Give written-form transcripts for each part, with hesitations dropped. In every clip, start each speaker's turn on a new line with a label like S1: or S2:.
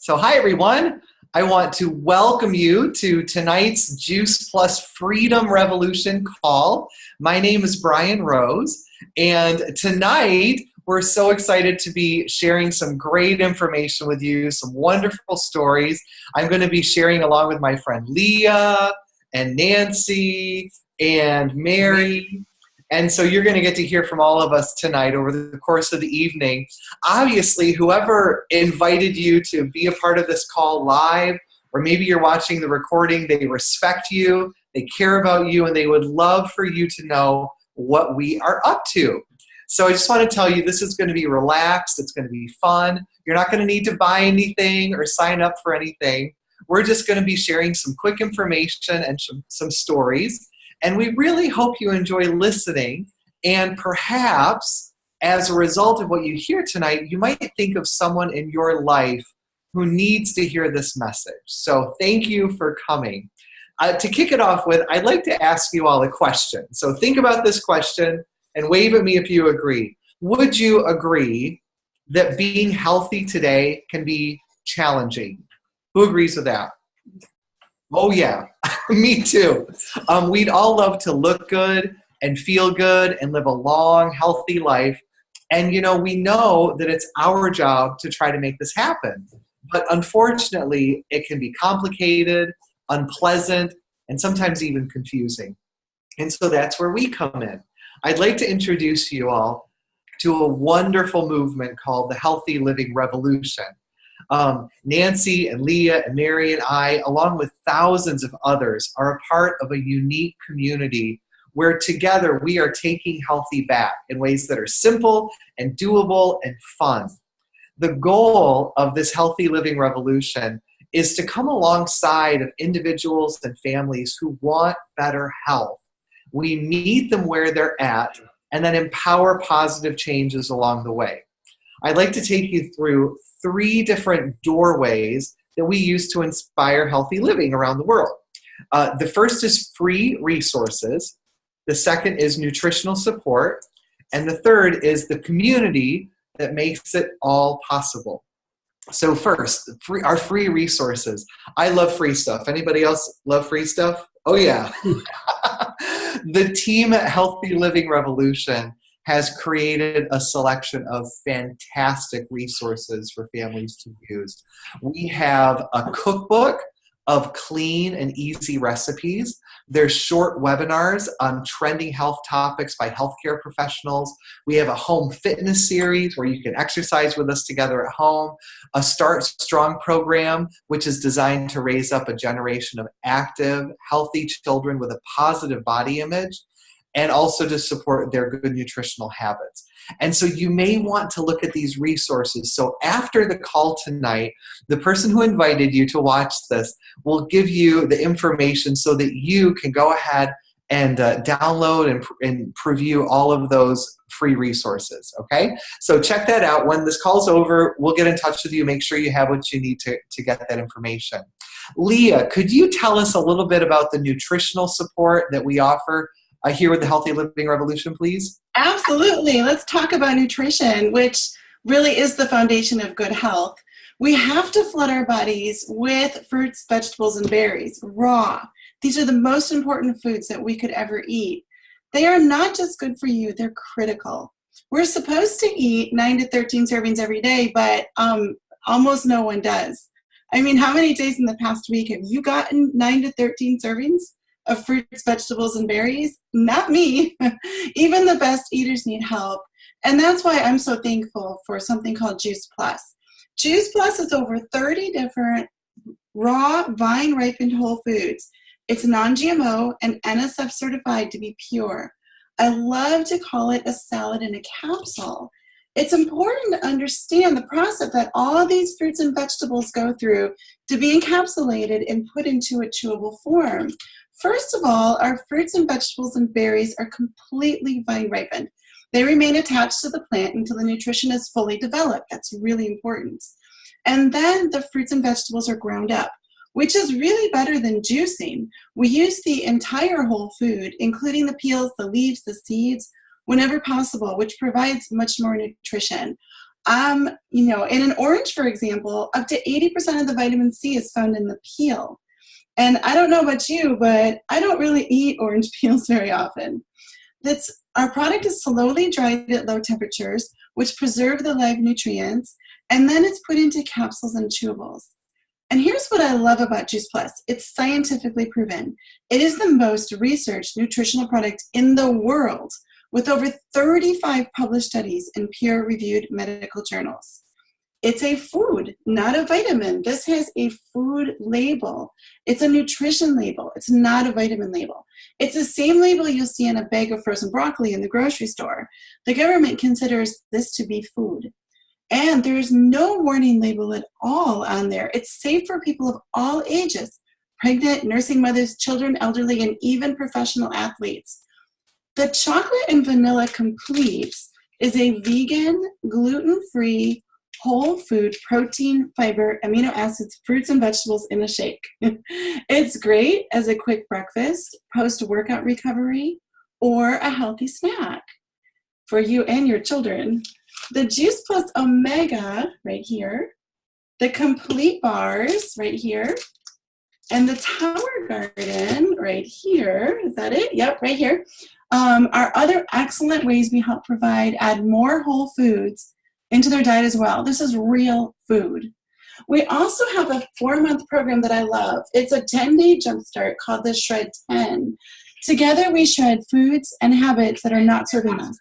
S1: So hi everyone, I want to welcome you to tonight's Juice Plus Freedom Revolution call. My name is Brian Roes, and tonight we're so excited to be sharing some great information with you, some wonderful stories. I'm going to be sharing along with my friend Leah and Nancy and Mary. And so you're going to get to hear from all of us tonight over the course of the evening. Obviously, whoever invited you to be a part of this call live, or maybe you're watching the recording, they respect you, they care about you, and they would love for you to know what we are up to. So I just want to tell you, this is going to be relaxed. It's going to be fun. You're not going to need to buy anything or sign up for anything. We're just going to be sharing some quick information and some stories. And we really hope you enjoy listening, and perhaps as a result of what you hear tonight, you might think of someone in your life who needs to hear this message. So thank you for coming. To kick it off with, I'd like to ask you all a question. So think about this question and wave at me if you agree. Would you agree that being healthy today can be challenging? Who agrees with that? Oh yeah, me too. We'd all love to look good and feel good and live a long, healthy life. And we know that it's our job to try to make this happen. But unfortunately, it can be complicated, unpleasant, and sometimes even confusing. And so that's where we come in. I'd like to introduce you all to a wonderful movement called the Healthy Living Revolution. Nancy and Leah and Mary and I, along with thousands of others, are a part of a unique community where together we are taking healthy back in ways that are simple and doable and fun. The goal of this Healthy Living Revolution is to come alongside of individuals and families who want better health. We meet them where they're at and then empower positive changes along the way. I'd like to take you through 3 different doorways that we use to inspire healthy living around the world. The first is free resources. The second is nutritional support. And the third is the community that makes it all possible. So first, our free resources. I love free stuff. Anybody else love free stuff? Oh yeah. The team at Healthy Living Revolution has created a selection of fantastic resources for families to use. We have a cookbook of clean and easy recipes. There's short webinars on trending health topics by healthcare professionals. We have a home fitness series where you can exercise with us together at home. A Start Strong program, which is designed to raise up a generation of active, healthy children with a positive body image, and also to support their good nutritional habits. And so you may want to look at these resources. So after the call tonight, the person who invited you to watch this will give you the information so that you can go ahead and download and preview all of those free resources, okay? So check that out. When this call's over, we'll get in touch with you, make sure you have what you need to get that information. Leah, could you tell us a little bit about the nutritional support that we offer here with the Healthy Living Revolution, please?
S2: Absolutely. Let's talk about nutrition, which really is the foundation of good health. We have to flood our bodies with fruits, vegetables, and berries, raw. These are the most important foods that we could ever eat. They are not just good for you, they're critical. We're supposed to eat 9 to 13 servings every day, but almost no one does. I mean, how many days in the past week have you gotten 9 to 13 servings of fruits, vegetables, and berries? Not me. Even the best eaters need help. And that's why I'm so thankful for something called Juice Plus. Juice Plus is over 30 different raw, vine-ripened whole foods. It's non-GMO and NSF certified to be pure. I love to call it a salad in a capsule. It's important to understand the process that all these fruits and vegetables go through to be encapsulated and put into a chewable form. First of all, our fruits and vegetables and berries are completely vine ripened. They remain attached to the plant until the nutrition is fully developed. That's really important. And then the fruits and vegetables are ground up, which is really better than juicing. We use the entire whole food, including the peels, the leaves, the seeds, whenever possible, which provides much more nutrition. In an orange, for example, up to 80% of the vitamin C is found in the peel. And I don't know about you, but I don't really eat orange peels very often. Our product is slowly dried at low temperatures, which preserve the live nutrients, and then it's put into capsules and chewables. And here's what I love about Juice Plus. It's scientifically proven. It is the most researched nutritional product in the world, with over 35 published studies in peer-reviewed medical journals. It's a food, not a vitamin. This has a food label. It's a nutrition label. It's not a vitamin label. It's the same label you'll see in a bag of frozen broccoli in the grocery store. The government considers this to be food. And there's no warning label at all on there. It's safe for people of all ages, pregnant, nursing mothers, children, elderly, and even professional athletes. The Chocolate and Vanilla Complete is a vegan, gluten-free, whole food, protein, fiber, amino acids, fruits, and vegetables in a shake. It's great as a quick breakfast, post-workout recovery, or a healthy snack for you and your children. The Juice Plus Omega right here, the Complete Bars right here, and the Tower Garden right here. Is that it? Yep, right here. Are other excellent ways we help add more whole foods into their diet as well. This is real food. We also have a 4-month program that I love. It's a 10-day jumpstart called the Shred 10. Together we shred foods and habits that are not serving us.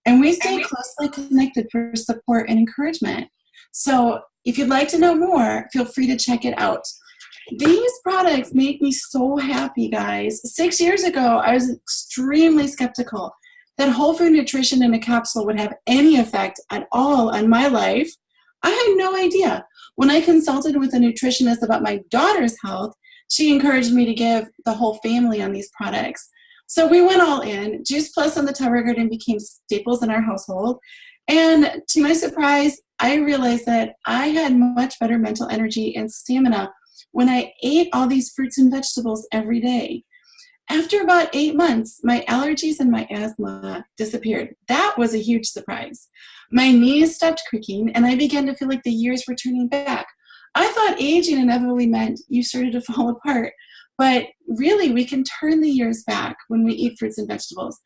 S2: And we stay closely connected for support and encouragement. So if you'd like to know more, feel free to check it out. These products make me so happy, guys. 6 years ago, I was extremely skeptical that whole food nutrition in a capsule would have any effect at all on my life. I had no idea. When I consulted with a nutritionist about my daughter's health, she encouraged me to give the whole family on these products. So we went all in. Juice Plus and the Tower Garden became staples in our household. And to my surprise, I realized that I had much better mental energy and stamina when I ate all these fruits and vegetables every day. After about 8 months, my allergies and my asthma disappeared. That was a huge surprise. My knees stopped creaking, and I began to feel like the years were turning back. I thought aging inevitably meant you started to fall apart, but really we can turn the years back when we eat fruits and vegetables.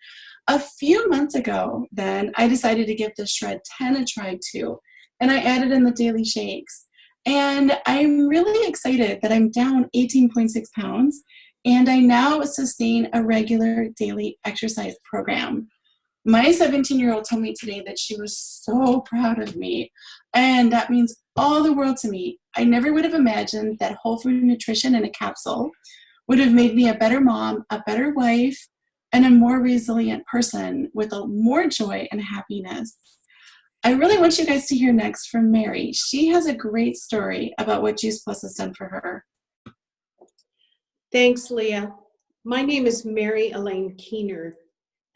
S2: A few months ago, then, I decided to give the Shred 10 a try too, and I added in the daily shakes. And I'm really excited that I'm down 18.6 pounds, and I now sustain a regular daily exercise program. My 17-year-old told me today that she was so proud of me, and that means all the world to me. I never would have imagined that whole food nutrition in a capsule would have made me a better mom, a better wife, and a more resilient person with more joy and happiness. I really want you guys to hear next from Mary. She has a great story about what Juice Plus has done for her.
S3: Thanks, Leah. My name is Mary Elaine Kiener.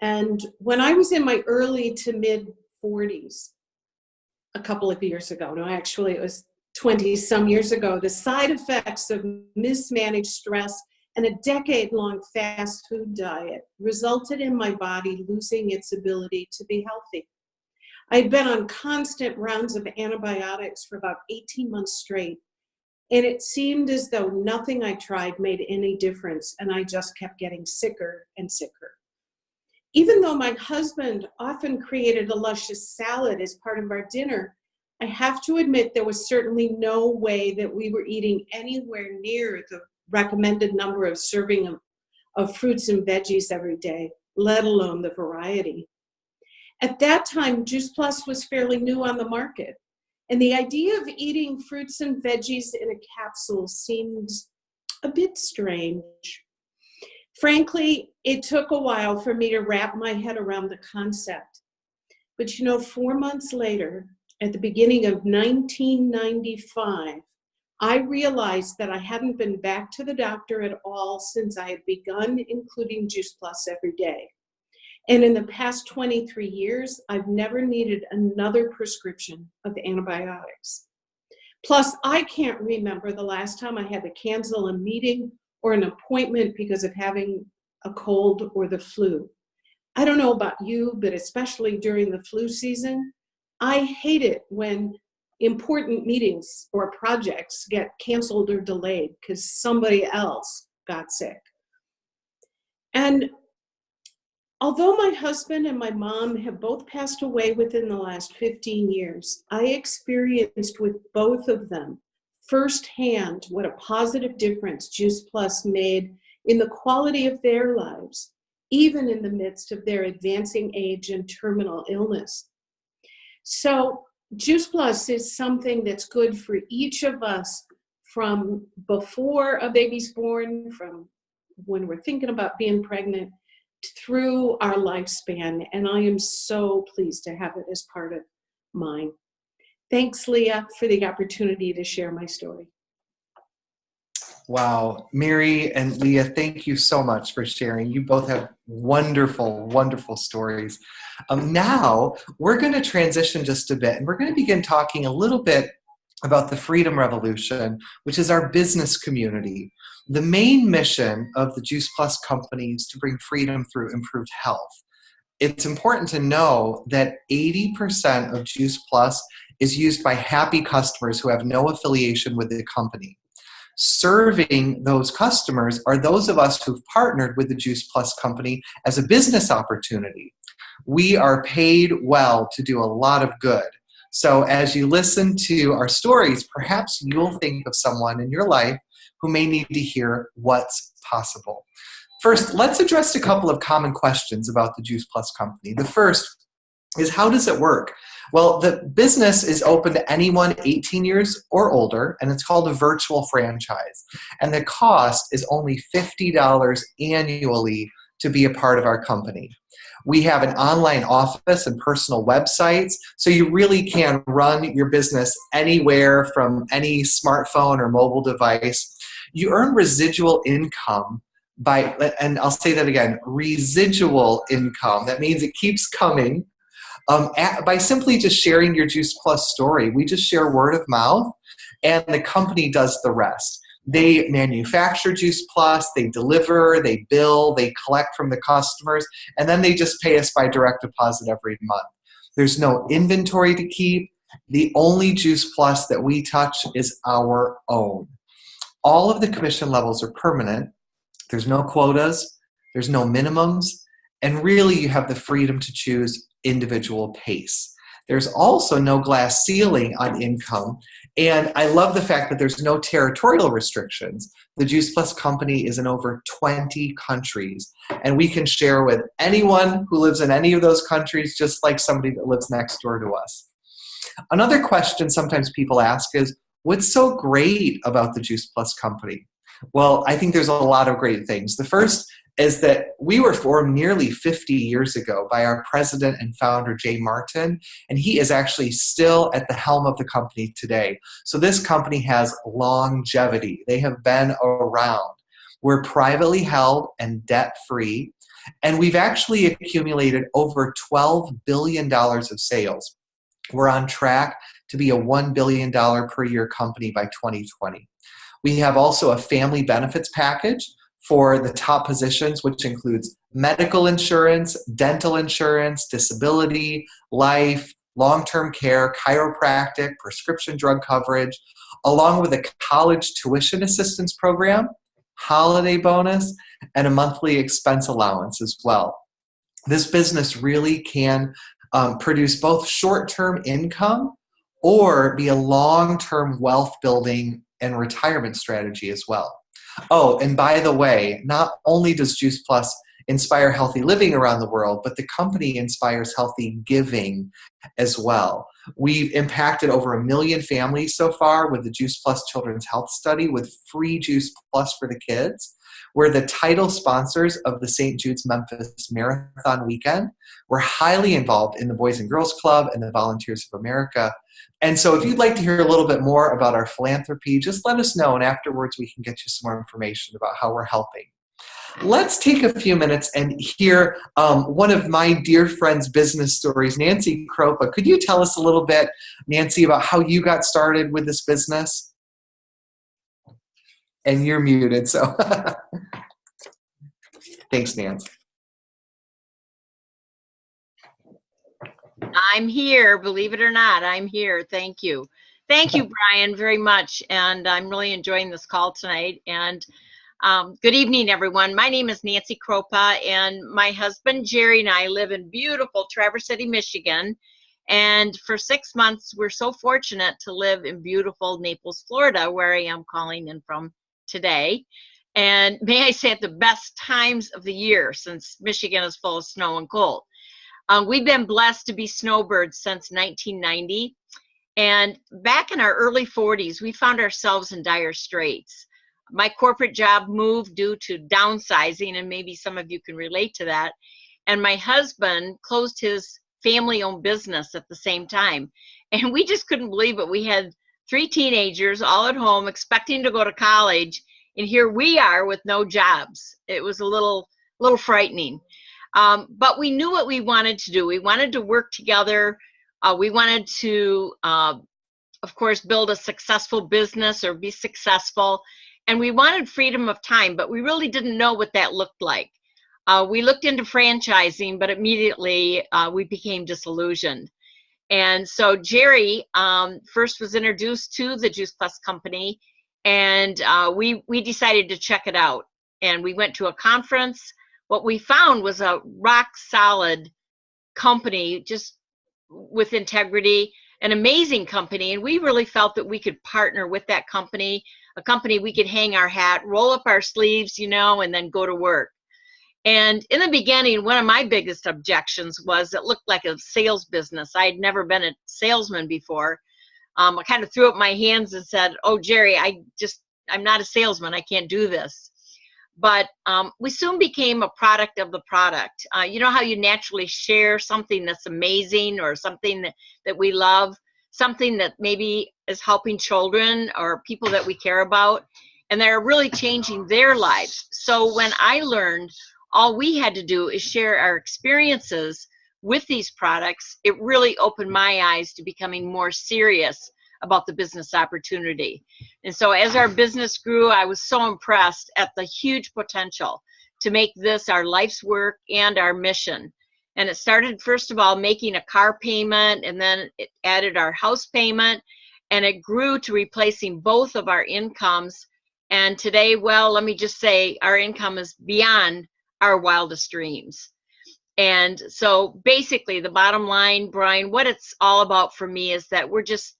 S3: And when I was in my early to mid 40s, a couple of years ago, no, actually it was 20 some years ago, the side effects of mismanaged stress and a decade-long fast food diet resulted in my body losing its ability to be healthy. I had been on constant rounds of antibiotics for about 18 months straight, and it seemed as though nothing I tried made any difference, and I just kept getting sicker and sicker. Even though my husband often created a luscious salad as part of our dinner, I have to admit there was certainly no way that we were eating anywhere near the recommended number of serving of fruits and veggies every day, let alone the variety. At that time, Juice Plus was fairly new on the market, and the idea of eating fruits and veggies in a capsule seemed a bit strange. Frankly, it took a while for me to wrap my head around the concept. But 4 months later, at the beginning of 1995, I realized that I hadn't been back to the doctor at all since I had begun including Juice Plus every day. And in the past 23 years, I've never needed another prescription of antibiotics. Plus, I can't remember the last time I had to cancel a meeting or an appointment because of having a cold or the flu. I don't know about you, but especially during the flu season, I hate it when important meetings or projects get canceled or delayed because somebody else got sick. And although my husband and my mom have both passed away within the last 15 years, I experienced with both of them firsthand what a positive difference Juice Plus made in the quality of their lives, even in the midst of their advancing age and terminal illness. So Juice Plus is something that's good for each of us from before a baby's born, from when we're thinking about being pregnant, through our lifespan. And I am so pleased to have it as part of mine. Thanks, Leah, for the opportunity to share my story.
S1: Wow. Mary and Leah, thank you so much for sharing. You both have wonderful, wonderful stories. Now, we're going to transition just a bit, and we're going to begin talking a little bit about the Freedom Revolution, which is our business community. The main mission of the Juice Plus company is to bring freedom through improved health. It's important to know that 80% of Juice Plus is used by happy customers who have no affiliation with the company. Serving those customers are those of us who've partnered with the Juice Plus company as a business opportunity. We are paid well to do a lot of good. So as you listen to our stories, perhaps you'll think of someone in your life who may need to hear what's possible. First, let's address a couple of common questions about the Juice Plus company. The first is, how does it work? Well, the business is open to anyone 18 years or older, and it's called a virtual franchise. And the cost is only $50 annually to be a part of our company. We have an online office and personal websites, so you really can run your business anywhere from any smartphone or mobile device. You earn residual income and I'll say that again, residual income. That means it keeps coming by simply just sharing your Juice Plus story. We just share word of mouth, and the company does the rest. They manufacture Juice Plus, they deliver, they bill, they collect from the customers, and then they just pay us by direct deposit every month. There's no inventory to keep. The only Juice Plus that we touch is our own. All of the commission levels are permanent. There's no quotas, there's no minimums, and really you have the freedom to choose individual pace. There's also no glass ceiling on income, and I love the fact that there's no territorial restrictions. The Juice Plus company is in over 20 countries, and we can share with anyone who lives in any of those countries, just like somebody that lives next door to us. Another question sometimes people ask is, what's so great about the Juice Plus company? Well, I think there's a lot of great things. The first is that we were formed nearly 50 years ago by our president and founder, Jay Martin, and he is actually still at the helm of the company today. So this company has longevity. They have been around. We're privately held and debt-free, and we've actually accumulated over $12 billion of sales. We're on track to be a $1 billion per year company by 2020. We have also a family benefits package for the top positions, which includes medical insurance, dental insurance, disability, life, long-term care, chiropractic, prescription drug coverage, along with a college tuition assistance program, holiday bonus, and a monthly expense allowance as well. This business really can produce both short-term income or be a long-term wealth building and retirement strategy as well. Oh, and by the way, not only does Juice Plus inspire healthy living around the world, but the company inspires healthy giving as well. We've impacted over 1 million families so far with the Juice Plus Children's Health Study with free Juice Plus for the kids. We're the title sponsors of the St. Jude's Memphis Marathon weekend. We're highly involved in the Boys and Girls Club and the Volunteers of America. And so if you'd like to hear a little bit more about our philanthropy, just let us know, and afterwards we can get you some more information about how we're helping. Let's take a few minutes and hear one of my dear friend's business stories, Nancy Kroupa. Could you tell us a little bit, Nancy, about how you got started with this business? And you're muted, so thanks, Nancy.
S4: I'm here, believe it or not, I'm here. Thank you. Thank you, Brian, very much. And I'm really enjoying this call tonight. And good evening, everyone. My name is Nancy Kroupa, and my husband, Jerry, and I live in beautiful Traverse City, Michigan. And for 6 months, we're so fortunate to live in beautiful Naples, Florida, where I am calling in from today. And may I say, at the best times of the year, since Michigan is full of snow and cold. We've been blessed to be snowbirds since 1990. And back in our early 40s, we found ourselves in dire straits. My corporate job moved due to downsizing, and maybe some of you can relate to that. And my husband closed his family-owned business at the same time. And we just couldn't believe it. We had 3 teenagers all at home expecting to go to college, and here we are with no jobs. It was a little frightening. But we knew what we wanted to do. We wanted to work together. We wanted to, of course, build a successful business or be successful. And we wanted freedom of time, but we really didn't know what that looked like. We looked into franchising, but immediately we became disillusioned. And so Jerry first was introduced to the Juice Plus company, and we decided to check it out. And we went to a conference. What we found was a rock solid company, just with integrity, an amazing company. And we really felt that we could partner with that company, a company we could hang our hat, roll up our sleeves, and then go to work. And in the beginning, one of my biggest objections was it looked like a sales business. I had never been a salesman before. I kind of threw up my hands and said, "Oh, Jerry, I'm not a salesman. I can't do this." But we soon became a product of the product. You know how you naturally share something that's amazing or something that we love, something that maybe is helping children or people that we care about, and they're really changing their lives. So when I learned all we had to do is share our experiences with these products, it really opened my eyes to becoming more serious about the business opportunity. And so as our business grew, I was so impressed at the huge potential to make this our life's work and our mission. And it started, first of all, making a car payment, and then it added our house payment, and it grew to replacing both of our incomes. And today, well, let me just say, our income is beyond our wildest dreams. And so basically the bottom line, Brian, what it's all about for me is that we're just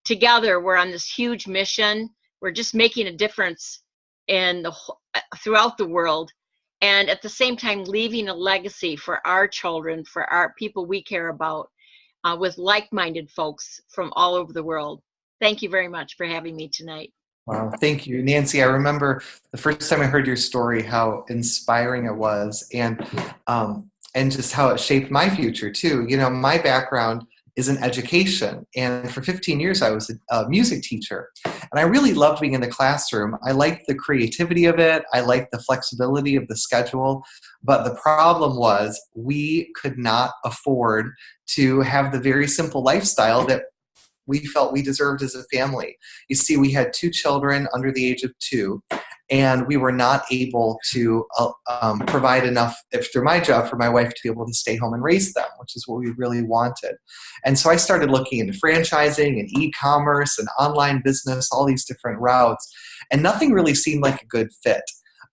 S4: together, we're on this huge mission. We're just making a difference throughout the world, and at the same time leaving a legacy for our children, for our people we care about, with like-minded folks from all over the world. Thank you very much for having me tonight.
S1: Wow, thank you, Nancy. I remember the first time I heard your story, how inspiring it was, and just how it shaped my future too. My background is in education, and for 15 years I was a music teacher, and I really loved being in the classroom. I liked the creativity of it. I liked the flexibility of the schedule, but the problem was we could not afford to have the very simple lifestyle that we felt we deserved as a family. You see, we had 2 children under the age of 2, and we were not able to provide enough, through my job, for my wife to be able to stay home and raise them, which is what we really wanted. And so I started looking into franchising and e-commerce and online business, all these different routes, and nothing really seemed like a good fit.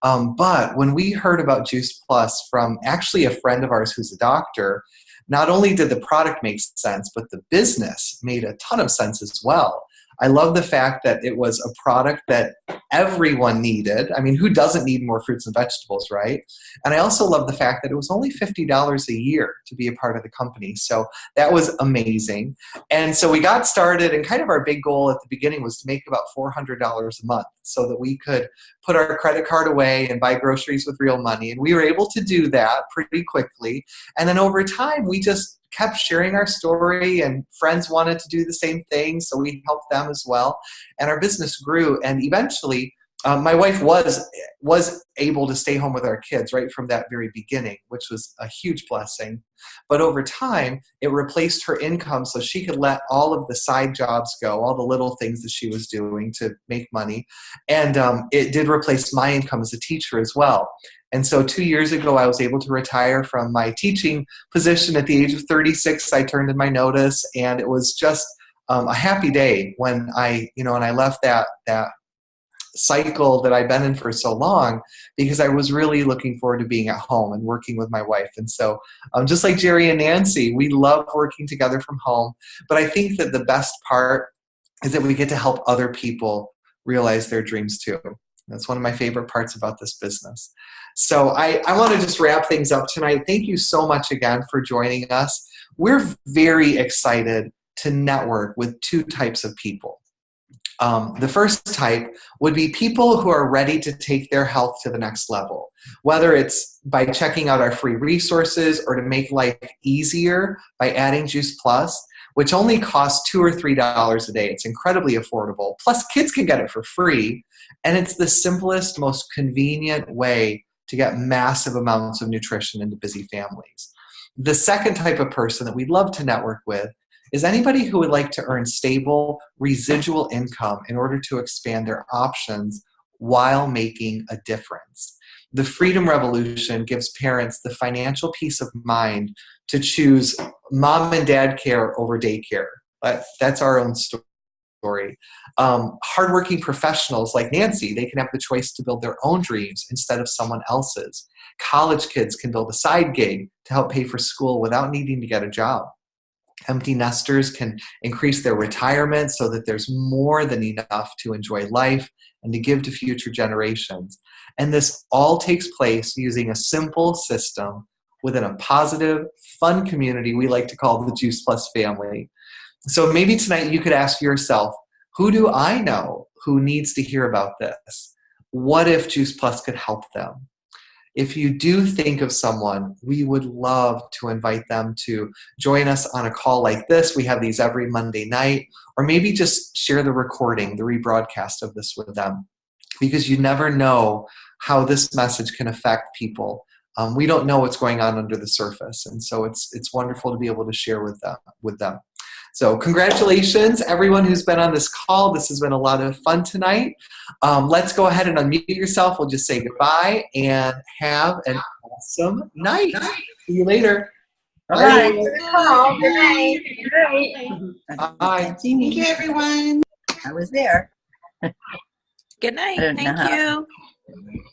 S1: But when we heard about Juice Plus from actually a friend of ours who's a doctor, not only did the product make sense, but the business made a ton of sense as well. I love the fact that it was a product that everyone needed. I mean, who doesn't need more fruits and vegetables, right? And I also love the fact that it was only $50 a year to be a part of the company. So that was amazing. And so we got started, and kind of our big goal at the beginning was to make about $400 a month so that we could put our credit card away and buy groceries with real money. And we were able to do that pretty quickly. And then over time, we just kept sharing our story, and friends wanted to do the same thing, so we helped them as well. And our business grew, and eventually my wife was able to stay home with our kids right from that very beginning, which was a huge blessing. But over time, it replaced her income so she could let all of the side jobs go, all the little things that she was doing to make money. And it did replace my income as a teacher as well. And so 2 years ago, I was able to retire from my teaching position at the age of 36. I turned in my notice, and it was just a happy day when I left that cycle that I've been in for so long, because I was really looking forward to being at home and working with my wife. And so just like Jerry and Nancy, we love working together from home. But I think that the best part is that we get to help other people realize their dreams too. That's one of my favorite parts about this business. So I want to just wrap things up tonight. Thank you so much again for joining us. We're very excited to network with two types of people. The first type would be people who are ready to take their health to the next level, whether it's by checking out our free resources or to make life easier by adding Juice Plus, which only costs $2 or $3 a day. It's incredibly affordable. Plus, kids can get it for free, and it's the simplest, most convenient way to get massive amounts of nutrition into busy families. The second type of person that we'd love to network with is anybody who would like to earn stable residual income in order to expand their options while making a difference. The Freedom Revolution gives parents the financial peace of mind to choose mom and dad care over daycare. That's our own story. Hardworking professionals like Nancy, they can have the choice to build their own dreams instead of someone else's. College kids can build a side gig to help pay for school without needing to get a job. Empty nesters can increase their retirement so that there's more than enough to enjoy life and to give to future generations. And this all takes place using a simple system within a positive, fun community we like to call the Juice Plus family. So maybe tonight you could ask yourself, who do I know who needs to hear about this? What if Juice Plus could help them? If you do think of someone, we would love to invite them to join us on a call like this. We have these every Monday night, or maybe just share the recording, the rebroadcast of this with them, because you never know how this message can affect people. We don't know what's going on under the surface, and so it's wonderful to be able to share with them. So congratulations, everyone who's been on this call. This has been a lot of fun tonight. Let's go ahead and unmute yourself. We'll just say goodbye and have an awesome night. See you later.
S5: Bye.
S2: Bye.
S1: Bye.
S2: Thank you, everyone.
S5: I was there.
S6: Good night.
S5: I don't know
S6: Thank
S5: how.
S6: you.